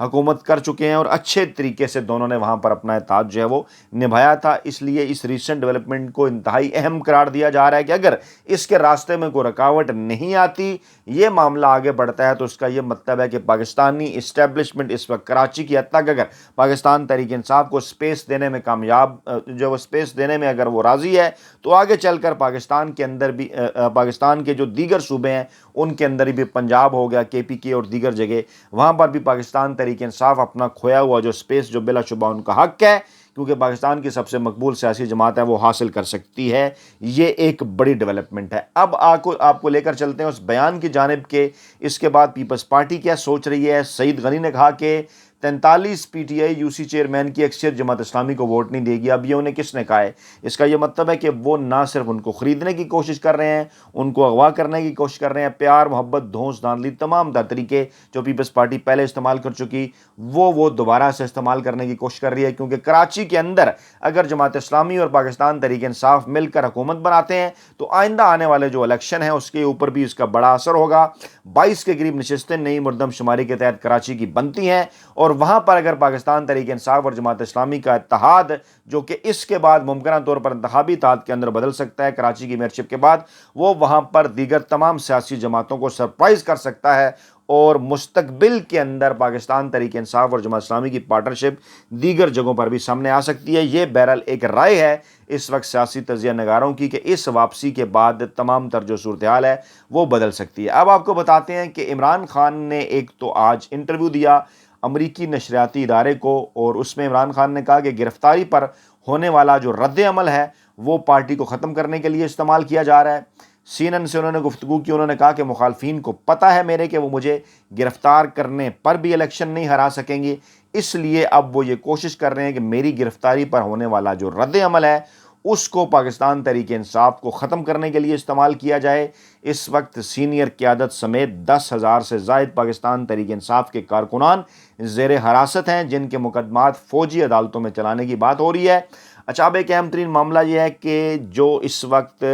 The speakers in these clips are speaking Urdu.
حکومت کر چکے ہیں اور اچھے طریقے سے دونوں نے وہاں پر اپنا اتحاد جو ہے وہ نبھایا تھا۔ اس لیے اس ریسنٹ ڈیولپمنٹ کو انتہائی اہم قرار دیا جا رہا ہے کہ اگر اس کے راستے میں کوئی رکاوٹ نہیں آتی، یہ معاملہ آگے بڑھتا ہے، تو اس کا یہ مطلب ہے کہ پاکستانی اسٹیبلشمنٹ اس وقت کراچی کی حد تک اگر پاکستان تحریک انصاف کو سپیس دینے میں کامیاب جو سپیس دینے میں اگر وہ راضی ہے، تو آگے چل کر پاکستان کے اندر بھی پاکستان کے جو دیگر صوبے ہیں ان کے اندر بھی، پنجاب ہو گیا، کے پی کے اور دیگر جگہ، وہاں پر بھی پاکستان تحریک انصاف اپنا کھویا ہوا جو سپیس جو بلا شبہ ان کا حق ہے، کیونکہ پاکستان کی سب سے مقبول سیاسی جماعت ہے، وہ حاصل کر سکتی ہے۔ یہ ایک بڑی ڈیولپمنٹ ہے۔ اب آپ کو لے کر چلتے ہیں اس بیان کی جانب کے اس کے بعد پیپلز پارٹی کیا سوچ رہی ہے۔ سعید غنی نے کہا کہ 43 P T I U C chairman کی اکثریت جماعت اسلامی کو ووٹ نہیں دے گی۔ اب یہ انہیں کس نے کہا ہے؟ اس کا یہ مطلب ہے کہ وہ نہ صرف ان کو خریدنے کی کوشش کر رہے ہیں، ان کو اغوا کرنے کی کوشش کر رہے ہیں، پیار محبت دھونس دھاندلی تمام تر طریقے جو پیپلز پارٹی پہلے استعمال کر چکی وہ دوبارہ سے استعمال کرنے کی کوشش کر رہی ہے، کیونکہ کراچی کے اندر اگر جماعت اسلامی اور پاکستان تحریک انصاف مل کر حکومت بناتے ہیں تو آئندہ آنے والے جو الیکشن ہیں اس کے اوپر بھی اس کا بڑا اثر ہوگا۔ 22 کے قریب نشستیں نئی مردم شماری کے تحت کراچی کی بنتی ہیں، اور وہاں پر اگر پاکستان تحریک انصاف اور جماعت اسلامی کا اتحاد، جو کہ اس کے بعد ممکنہ طور پر انتخابی اتحاد کے اندر بدل سکتا ہے کراچی کی میئرشپ کے بعد، وہ وہاں پر دیگر تمام سیاسی جماعتوں کو سرپرائز کر سکتا ہے، اور مستقبل کے اندر پاکستان تحریک انصاف اور جماعت اسلامی کی پارٹنرشپ دیگر جگہوں پر بھی سامنے آ سکتی ہے۔ یہ بہرحال ایک رائے ہے اس وقت سیاسی تجزیہ نگاروں کی کہ اس واپسی کے بعد تمام تر جو صورتحال ہے وہ بدل سکتی ہے۔ اب آپ کو بتاتے ہیں کہ عمران خان نے ایک تو آج انٹرویو دیا امریکی نشریاتی ادارے کو، اور اس میں عمران خان نے کہا کہ گرفتاری پر ہونے والا جو رد عمل ہے وہ پارٹی کو ختم کرنے کے لیے استعمال کیا جا رہا ہے۔ سی این این سے انہوں نے گفتگو کی، انہوں نے کہا کہ مخالفین کو پتہ ہے میرے کہ وہ مجھے گرفتار کرنے پر بھی الیکشن نہیں ہرا سکیں گے، اس لیے اب وہ یہ کوشش کر رہے ہیں کہ میری گرفتاری پر ہونے والا جو رد عمل ہے اس کو پاکستان تحریک انصاف کو ختم کرنے کے لیے استعمال کیا جائے۔ اس وقت سینئر قیادت سمیت 10,000 سے زائد پاکستان تحریک انصاف کے کارکنان زیر حراست ہیں، جن کے مقدمات فوجی عدالتوں میں چلانے کی بات ہو رہی ہے۔ اچھا، اب ایک اہم ترین معاملہ یہ ہے کہ جو اس وقت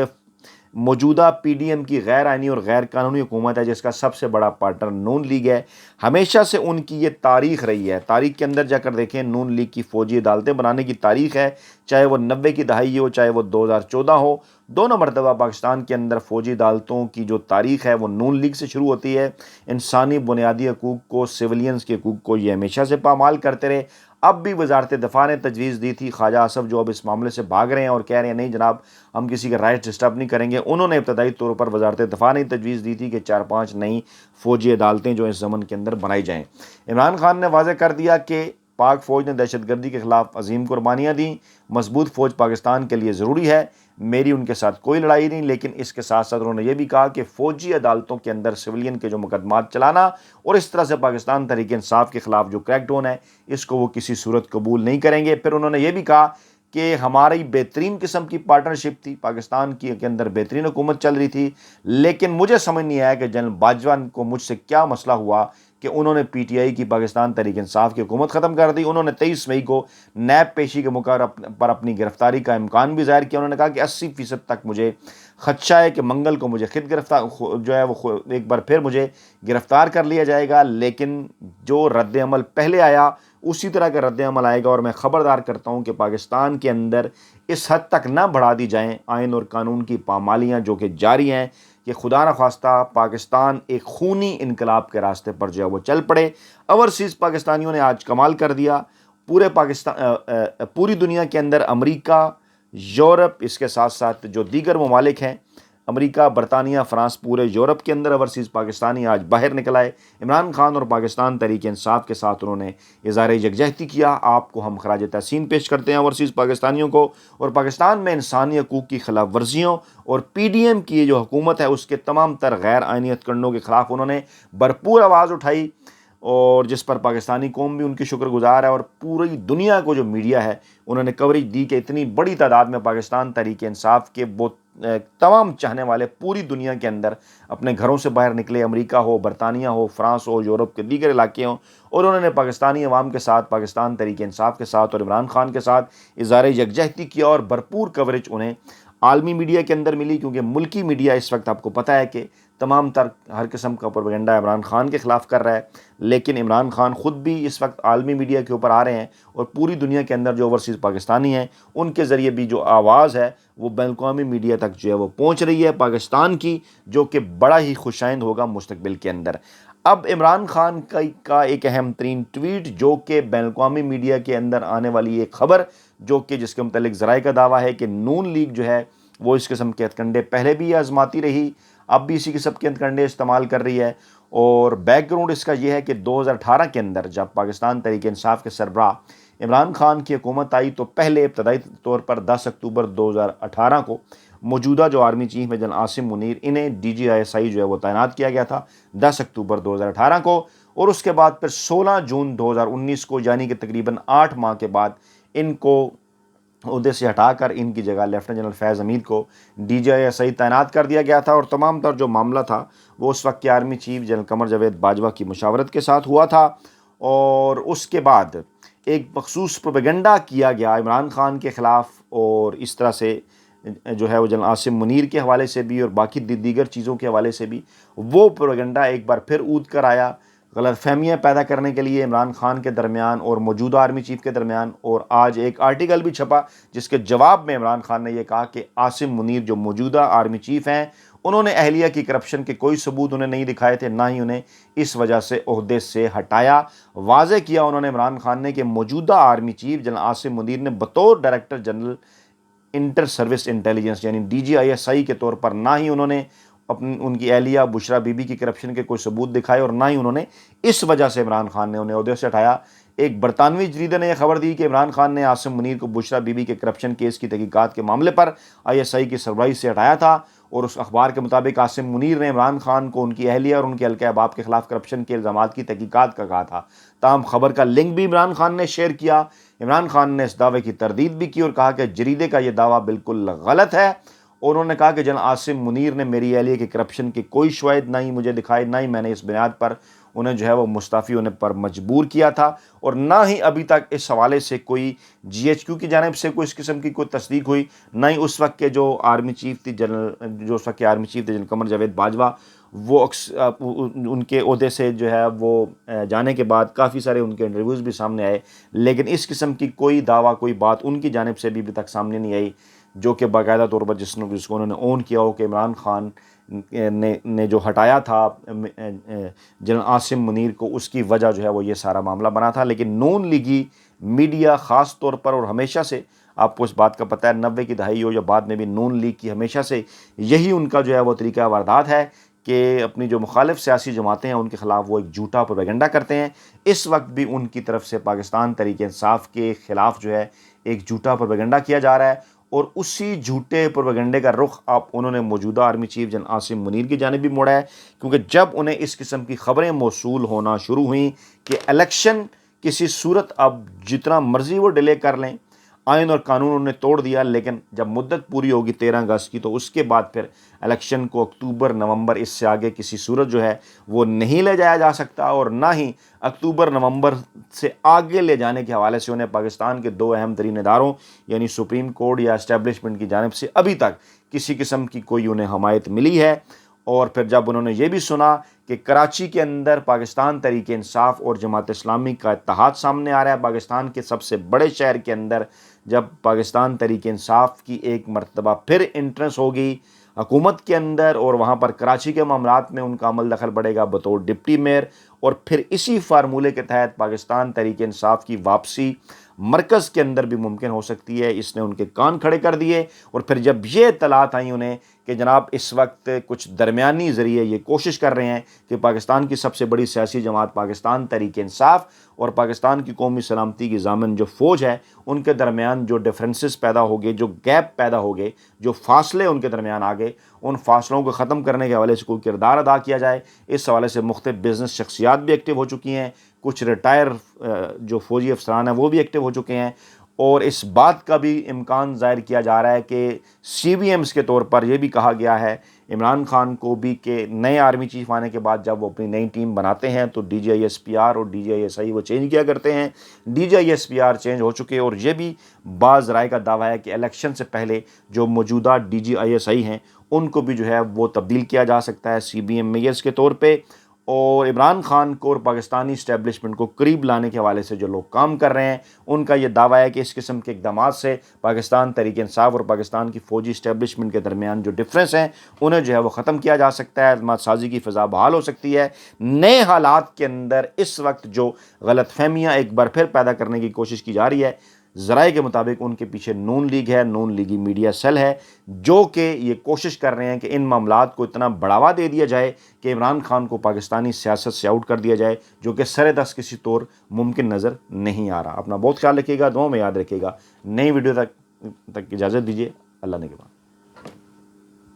موجودہ پی ڈی ایم کی غیر آئینی اور غیر قانونی حکومت ہے، جس کا سب سے بڑا پارٹنر نون لیگ ہے، ہمیشہ سے ان کی یہ تاریخ رہی ہے۔ تاریخ کے اندر جا کر دیکھیں، نون لیگ کی فوجی عدالتیں بنانے کی تاریخ ہے، چاہے وہ 90 کی دہائی ہو، چاہے وہ 2014 ہو، دونوں مرتبہ پاکستان کے اندر فوجی عدالتوں کی جو تاریخ ہے وہ نون لیگ سے شروع ہوتی ہے۔ انسانی بنیادی حقوق کو، سویلینز کے حقوق کو یہ ہمیشہ سے پامال کرتے رہے۔ اب بھی وزارت دفاع نے تجویز دی تھی، خواجہ آصف جو اب اس معاملے سے بھاگ رہے ہیں اور کہہ رہے ہیں نہیں جناب ہم کسی کے رائٹ ڈسٹرب نہیں کریں گے، انہوں نے ابتدائی طور پر وزارت دفاع نے تجویز دی تھی کہ 4-5 نئی فوجی عدالتیں جو اس زمن کے اندر بنائی جائیں۔ عمران خان نے واضح کر دیا کہ پاک فوج نے دہشت گردی کے خلاف عظیم قربانیاں دیں، مضبوط فوج پاکستان کے لیے ضروری ہے، میری ان کے ساتھ کوئی لڑائی نہیں، لیکن اس کے ساتھ ساتھ انہوں نے یہ بھی کہا کہ فوجی عدالتوں کے اندر سویلین کے جو مقدمات چلانا اور اس طرح سے پاکستان تحریک انصاف کے خلاف جو کریک ڈاؤن ہے اس کو وہ کسی صورت قبول نہیں کریں گے۔ پھر انہوں نے یہ بھی کہا کہ ہماری بہترین قسم کی پارٹنرشپ تھی، پاکستان کی کے اندر بہترین حکومت چل رہی تھی، لیکن مجھے سمجھ نہیں آیا کہ جنرل باجوہ کو مجھ سے کیا مسئلہ ہوا کہ انہوں نے پی ٹی آئی کی پاکستان تحریک انصاف کی حکومت ختم کر دی۔ انہوں نے 23 مئی کو نیب پیشی کے موقع پر اپنی گرفتاری کا امکان بھی ظاہر کیا۔ انہوں نے کہا کہ 80% تک مجھے خدشہ ہے کہ منگل کو مجھے خود گرفتار جو ہے وہ ایک بار پھر مجھے گرفتار کر لیا جائے گا، لیکن جو رد عمل پہلے آیا اسی طرح کا رد عمل آئے گا، اور میں خبردار کرتا ہوں کہ پاکستان کے اندر اس حد تک نہ بڑھا دی جائیں آئین اور قانون کی پامالیاں جو کہ جاری ہیں کہ خدا نخواستہ پاکستان ایک خونی انقلاب کے راستے پر جو ہے وہ چل پڑے۔ اوورسیز پاکستانیوں نے آج کمال کر دیا، پوری دنیا کے اندر امریکہ، یورپ، اس کے ساتھ ساتھ جو دیگر ممالک ہیں، امریکہ، برطانیہ، فرانس، پورے یورپ کے اندر اوورسیز پاکستانی آج باہر نکل آئے۔ عمران خان اور پاکستان تحریک انصاف کے ساتھ انہوں نے اظہار یکجہتی کیا۔ آپ کو ہم خراج تحسین پیش کرتے ہیں اوورسیز پاکستانیوں کو، اور پاکستان میں انسانی حقوق کی خلاف ورزیوں اور پی ڈی ایم کی جو حکومت ہے اس کے تمام تر غیر آئینی ہتھکنڈوں کے خلاف انہوں نے بھرپور آواز اٹھائی، اور جس پر پاکستانی قوم بھی ان کی شکر گزار ہے، اور پوری دنیا کو جو میڈیا ہے انہوں نے کوریج دی کہ اتنی بڑی تعداد میں پاکستان تحریک انصاف کے وہ تمام چاہنے والے پوری دنیا کے اندر اپنے گھروں سے باہر نکلے، امریکہ ہو، برطانیہ ہو، فرانس ہو، یورپ کے دیگر علاقے ہوں، اور انہوں نے پاکستانی عوام کے ساتھ، پاکستان تحریک انصاف کے ساتھ اور عمران خان کے ساتھ اظہار یکجہتی کیا، اور بھرپور کوریج انہیں عالمی میڈیا کے اندر ملی، کیونکہ ملکی میڈیا اس وقت آپ کو پتہ ہے کہ تمام تر ہر قسم کا پروپیگنڈا عمران خان کے خلاف کر رہا ہے، لیکن عمران خان خود بھی اس وقت عالمی میڈیا کے اوپر آ رہے ہیں، اور پوری دنیا کے اندر جو اوورسیز پاکستانی ہیں ان کے ذریعے بھی جو آواز ہے وہ بین الاقوامی میڈیا تک جو ہے وہ پہنچ رہی ہے پاکستان کی، جو کہ بڑا ہی خوشائند ہوگا مستقبل کے اندر۔ اب عمران خان کا ایک اہم ترین ٹویٹ جو کہ بین الاقوامی میڈیا کے اندر آنے والی ایک خبر، جو کہ جس کے متعلق ذرائع کا دعویٰ ہے کہ نون لیگ جو ہے وہ اس قسم کے ہتھ کنڈے پہلے بھی آزماتی رہی، اب بھی اسی قسم کے ہتھ کنڈے استعمال کر رہی ہے، اور بیک گراؤنڈ اس کا یہ ہے کہ 2018 کے اندر جب پاکستان تحریک انصاف کے سربراہ عمران خان کی حکومت آئی تو پہلے ابتدائی طور پر 10 اکتوبر 2018 کو موجودہ جو آرمی چیف ہے جنرل عاصم منیر، انہیں DGISI جو ہے وہ تعینات کیا گیا تھا 10 اکتوبر 2018 کو، اور اس کے بعد پھر 16 جون 2019 کو، یعنی کہ تقریباً 8 ماہ کے بعد ان کو عہدے سے ہٹا کر ان کی جگہ لیفٹیننٹ جنرل فیض امیر کو DGISI تعینات کر دیا گیا تھا، اور تمام تر جو معاملہ تھا وہ اس وقت کے army chief general Qamar Javed Bajwa کی مشاورت کے ساتھ ہوا تھا، اور اس کے بعد ایک مخصوص پروپیگنڈا کیا گیا عمران خان کے خلاف، اور اس طرح سے جو ہے وہ جنرل عاصم منیر کے حوالے سے بھی اور باقی دیگر چیزوں کے حوالے سے بھی وہ پروپیگنڈا ایک بار پھر اود کر آیا، غلط فہمیاں پیدا کرنے کے لیے عمران خان کے درمیان اور موجودہ آرمی چیف کے درمیان۔ اور آج ایک آرٹیکل بھی چھپا جس کے جواب میں عمران خان نے یہ کہا کہ عاصم منیر جو موجودہ آرمی چیف ہیں انہوں نے اہلیہ کی کرپشن کے کوئی ثبوت انہیں نہیں دکھائے تھے، نہ ہی انہیں اس وجہ سے عہدے سے ہٹایا۔ واضح کیا انہوں نے عمران خان نے کہ موجودہ army chief general Asim Munir نے بطور director general inter service intelligence یعنی DGISI کے طور پر نہ ہی انہوں نے ان کی اہلیہ بشرا بی بی کی کرپشن کے کوئی ثبوت دکھائے، اور نہ ہی انہوں نے اس وجہ سے عمران خان نے انہیں عہدے سے ہٹایا۔ ایک برطانوی جریدے نے یہ خبر دی کہ عمران خان نے عاصم منیر کو بشرا بی بی کے کرپشن کیس کی تحقیقات کے معاملے پر ISI کی سربراہی سے ہٹایا تھا، اور اس اخبار کے مطابق عاصم منیر نے عمران خان کو ان کی اہلیہ اور ان کے حلقہ احباب کے خلاف کرپشن کے الزامات کی تحقیقات کا کہا تھا۔ تاہم خبر کا لنک بھی عمران خان نے شیئر کیا۔ عمران خان نے اس دعوے کی تردید بھی کی اور کہا کہ جریدے کا یہ دعویٰ بالکل غلط ہے، اور انہوں نے کہا کہ جنرل عاصم منیر نے میری اہلیہ کے کرپشن کے کوئی شواہد نہ ہی مجھے دکھائے، نہ ہی میں نے اس بنیاد پر انہیں جو ہے وہ مستعفی ہونے پر مجبور کیا تھا، اور نہ ہی ابھی تک اس حوالے سے کوئی GHQ کی جانب سے کوئی اس قسم کی کوئی تصدیق ہوئی، نہ ہی اس وقت کے جو آرمی چیف تھی جنرل قمر جاوید باجوہ، وہ ان کے عہدے سے جو ہے وہ جانے کے بعد کافی سارے ان کے انٹرویوز بھی سامنے آئے، لیکن اس قسم کی کوئی دعویٰ کوئی بات ان کی جانب سے بھی ابھی تک سامنے نہیں آئی جو کہ باقاعدہ طور پر جس کو انہوں نے اون کیا ہو کہ عمران خان نے جو ہٹایا تھا جنرل عاصم منیر کو، اس کی وجہ جو ہے وہ یہ سارا معاملہ بنا تھا۔ لیکن نون لیگی میڈیا خاص طور پر، اور ہمیشہ سے آپ کو اس بات کا پتہ ہے 90 کی دہائی ہو یا بعد میں بھی، نون لیگ کی ہمیشہ سے یہی ان کا جو ہے وہ طریقہ واردات ہے کہ اپنی جو مخالف سیاسی جماعتیں ہیں ان کے خلاف وہ ایک جھوٹا پروپیگنڈا کرتے ہیں۔ اس وقت بھی ان کی طرف سے پاکستان تحریک انصاف کے خلاف جو ہے ایک جھوٹا پروپیگنڈا کیا جا رہا ہے، اور اسی جھوٹے پروپیگنڈے کا رخ اب انہوں نے موجودہ army chief general Asim Munir کی جانب بھی موڑا ہے، کیونکہ جب انہیں اس قسم کی خبریں موصول ہونا شروع ہوئیں کہ الیکشن کسی صورت اب جتنا مرضی وہ ڈیلے کر لیں، آئین اور قانون انہوں نے توڑ دیا، لیکن جب مدت پوری ہوگی 13 اگست کی تو اس کے بعد پھر الیکشن کو اکتوبر نومبر اس سے آگے کسی صورت جو ہے وہ نہیں لے جایا جا سکتا، اور نہ ہی اکتوبر نومبر سے آگے لے جانے کے حوالے سے انہیں پاکستان کے 2 اہم ترین اداروں یعنی سپریم کورٹ یا اسٹیبلشمنٹ کی جانب سے ابھی تک کسی قسم کی کوئی انہیں حمایت ملی ہے۔ اور پھر جب انہوں نے یہ بھی سنا کہ کراچی کے اندر پاکستان تحریک انصاف اور جماعت اسلامی کا اتحاد سامنے آ رہا ہے، پاکستان کے سب سے بڑے شہر کے اندر جب پاکستان تحریک انصاف کی ایک مرتبہ پھر انٹرنس ہوگی حکومت کے اندر، اور وہاں پر کراچی کے معاملات میں ان کا عمل دخل بڑھے گا بطور ڈپٹی میئر، اور پھر اسی فارمولے کے تحت پاکستان تحریک انصاف کی واپسی مرکز کے اندر بھی ممکن ہو سکتی ہے۔ اس نے ان کے کان کھڑے کر دیے، اور پھر جب یہ اطلاعات آئیں انہیں کہ جناب اس وقت کچھ درمیانی ذریعے یہ کوشش کر رہے ہیں کہ پاکستان کی سب سے بڑی سیاسی جماعت پاکستان تحریک انصاف اور پاکستان کی قومی سلامتی کی ضامن جو فوج ہے ان کے درمیان جو ڈفرینسز پیدا ہو گئے، جو گیپ پیدا ہو گئے، جو فاصلے ان کے درمیان آ گئے، ان فاصلوں کو ختم کرنے کے حوالے سے کوئی کردار ادا کیا جائے۔ اس حوالے سے مختلف بزنس شخصیات بھی ایکٹیو ہو چکی ہیں، کچھ ریٹائر جو فوجی افسران ہیں وہ بھی ایکٹیو ہو چکے ہیں، اور اس بات کا بھی امکان ظاہر کیا جا رہا ہے کہ CBMs کے طور پر یہ بھی کہا گیا ہے عمران خان کو بھی کہ نئے آرمی چیف آنے کے بعد جب وہ اپنی نئی ٹیم بناتے ہیں تو DGISPR اور DGISI وہ چینج کیا کرتے ہیں. DGISPR چینج ہو چکے اور یہ بھی بعض رائے کا دعویٰ ہے کہ الیکشن سے پہلے جو موجودہ DGISI ہیں ان کو بھی جو ہے وہ تبدیل کیا جا سکتا ہے CBM میئرز کے طور پہ. اور عمران خان کو اور پاکستانی اسٹیبلشمنٹ کو قریب لانے کے حوالے سے جو لوگ کام کر رہے ہیں ان کا یہ دعویٰ ہے کہ اس قسم کے اقدامات سے پاکستان تحریک انصاف اور پاکستان کی فوجی اسٹیبلشمنٹ کے درمیان جو ڈفرینس ہیں انہیں جو ہے وہ ختم کیا جا سکتا ہے, اعتماد سازی کی فضا بحال ہو سکتی ہے. نئے حالات کے اندر اس وقت جو غلط فہمیاں ایک بار پھر پیدا کرنے کی کوشش کی جا رہی ہے, ذرائع کے مطابق ان کے پیچھے نون لیگ ہے, نون لیگی میڈیا سیل ہے, جو کہ یہ کوشش کر رہے ہیں کہ ان معاملات کو اتنا بڑھاوا دے دیا جائے کہ عمران خان کو پاکستانی سیاست سے آؤٹ کر دیا جائے, جو کہ سر دست کسی طور ممکن نظر نہیں آ رہا. اپنا بہت خیال رکھیے گا, دعاؤں میں یاد رکھیے گا. نئی ویڈیو تک اجازت دیجیے. اللہ نے کے بعد.